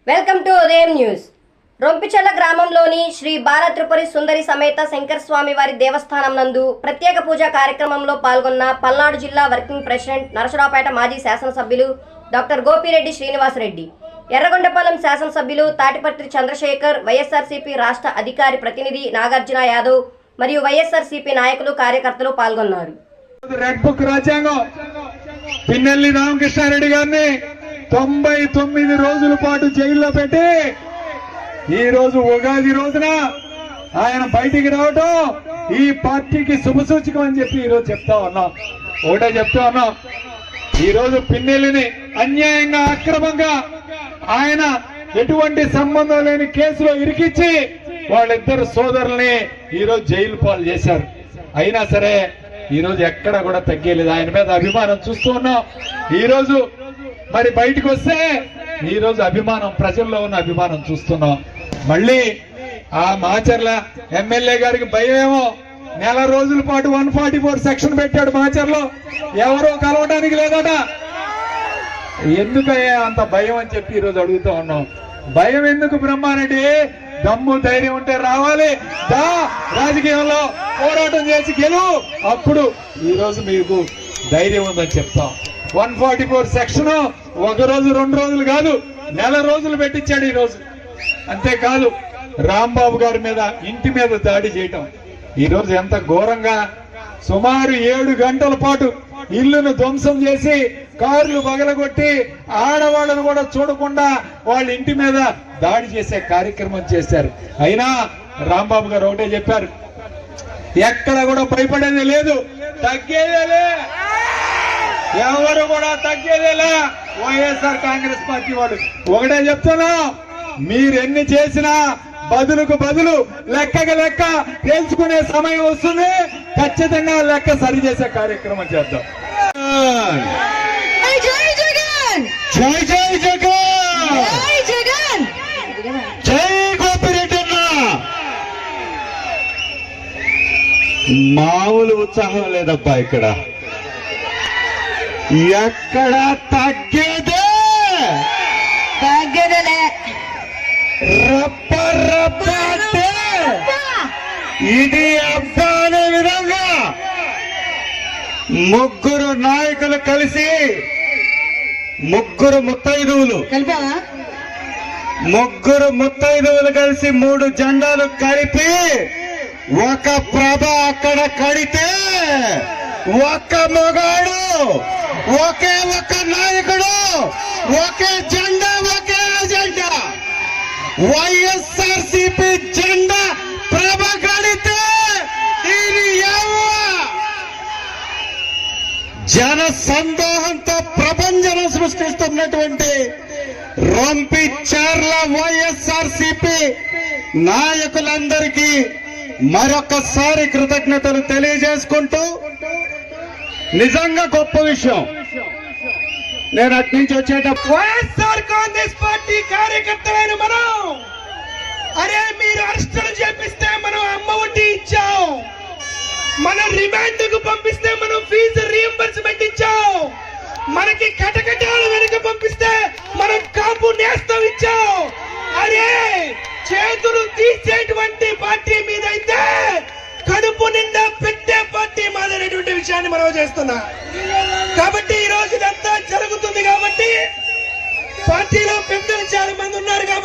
Welcome to ఉదయం news. Rompichella గ్రామంలోని శ్రీ బాలత్రిపురి సుందరి సమేత శంకర స్వామి వారి దేవస్థానం నందు ప్రత్యేక పూజా కార్యక్రమంలో పాల్గొన్న పల్నాడు జిల్లా వర్కింగ్ ప్రెసిడెంట్ నరసరావుపేట మాజీ శాసనసభ్యులు డాక్టర్ గోపిరెడ్డి శ్రీనివాసరెడ్డి, ఎర్రగొండపాలెం శాసనసభ్యులు తాటిపర్తి చంద్రశేఖర్, వైఎస్ఆర్సీపీ రాష్ట్ర అధికారి ప్రతినిధి నాగార్జున యాదవ్ మరియు వైఎస్ఆర్సీపీ నాయకులు కార్యకర్తలు పాల్గొన్నారు. రెడ్ బుక్ రాజ్యాంగం పిన్నెల్లి రామకృష్ణారెడ్డి గారిని 99 రోజుల పాటు జైల్లో పెట్టి ఈ రోజు ఉగాది రోజున ఆయన బయటికి రావటం ఈ పార్టీకి శుభసూచకం అని చెప్పి ఈరోజు చెప్తా ఉన్నాం. ఒకటే చెప్తా ఉన్నాం, ఈ రోజు పిన్నెల్లిని అన్యాయంగా అక్రమంగా ఆయన ఎటువంటి సంబంధం లేని కేసులో ఇరికిచ్చి వాళ్ళిద్దరు సోదరుల్ని ఈరోజు జైలు పాలు చేశారు. అయినా సరే ఈ రోజు ఎక్కడ కూడా తగ్గలేదు. ఆయన మీద అభిమానం చూస్తూ ఉన్నాం. ఈ రోజు మరి బయటకు వస్తే ఈ రోజు అభిమానం, ప్రజల్లో ఉన్న అభిమానం చూస్తున్నాం. మళ్ళీ ఆ మాచర్ల ఎమ్మెల్యే గారికి భయమేమో, నెల రోజుల పాటు 144 సెక్షన్ పెట్టాడు మాచర్లో, ఎవరో కలవడానికి లేదట. ఎందుకయ్యా అంత భయం అని చెప్పి ఈరోజు అడుగుతూ ఉన్నాం. భయం ఎందుకు బ్రహ్మారెడ్డి? దమ్ము ధైర్యం ఉంటే రావాలి, దా రాజకీయంలో పోరాటం చేసి గెలు, అప్పుడు ఈ రోజు మీకు ధైర్యం ఉందని చెప్తాం. 144 సెక్షన్ ఒక రోజు 2 రోజులు కాదు, నెల రోజులు పెట్టించాడు ఈ రోజు. అంతేకాదు రాంబాబు గారి మీద ఇంటి మీద దాడి చేయటం ఈ రోజు ఎంత ఘోరంగా, సుమారు 7 గంటల పాటు ఇల్లును ధ్వంసం చేసి కార్లు పగలగొట్టి ఆడవాళ్ళను కూడా చూడకుండా వాళ్ళ ఇంటి మీద దాడి చేసే కార్యక్రమం చేశారు. అయినా రాంబాబు గారు ఒకటే చెప్పారు, ఎక్కడ కూడా భయపడేది లేదు, తగ్గేదేలే, ఎవరు కూడా తగ్గేదేలే. వైఎస్ఆర్ కాంగ్రెస్ పార్టీ వాళ్ళు ఒకటే చెప్తున్నా, మీరెన్ని చేసినా బదులుకు బదులు లెక్కకి లెక్క తేల్చుకునే సమయం వస్తుంది. ఖచ్చితంగా లెక్క సరిచేసే కార్యక్రమం చేద్దాం. జై జగన్, జై జై జగన్, జై జగన్, జై గోపిరెడ్డి అన్న. మామూలు ఉత్సాహం లేదబ్బా ఇక్కడ, ఎక్కడ తగ్గేదే తగ్గేదేలే. రప్ప రప్ప అంటే ఇది అబ్బా అనే విధంగా ముగ్గురు నాయకులు కలిసి, ముగ్గురు ముత్తైదువులు కలిపావా? ముగ్గురు ముత్తైదువులు కలిసి 3 జెండాలు కలిపి ఒక ప్రభ అక్కడ కడితే, ఒక్క మొగాడు, ఒకే ఒక్క నాయకుడు, ఒకే జెండా, ఒకే అజెండా. వైఎస్ఆర్సీపీ జెండా ప్రభ కడితే ఇది జన సందోహంతో ప్రపంచం సృష్టిస్తున్నటువంటి రొంపిచెర్ల వైఎస్ఆర్సీపీ నాయకులందరికీ మరొకసారి కృతజ్ఞతలు తెలియజేసుకుంటూ, నిజంగా గొప్ప విషయం. నేను అటు నుంచి వచ్చేటప్పుడు వైఎస్ఆర్ కాంగ్రెస్ పార్టీ కార్యకర్తలైన మనం, అరే మీరు అరెస్టులు చేపిస్తే మనం అమ్మ ఒడ్డి ఇచ్చాం, మనం రిమాండ్ కు పంపిస్తే మనం ఫీజు రీఎంబర్స్మెంట్ ఇచ్చాం, మనకి కటకటాలు వెనుక పంపిస్తే మనం కాపు నేస్తం ఇచ్చాం. అరే చేతులు తీసేటువంటి పార్టీ మీద అయితే కడుపు నిండా పెట్టే పార్టీ మాదనేటువంటి విషయాన్ని మనం చేస్తున్నా. కాబట్టి ఈ రోజు ఇదంతా జరుగుతుంది కాబట్టి పార్టీలో పెద్దలు చాలా మంది ఉన్నారు కాబట్టి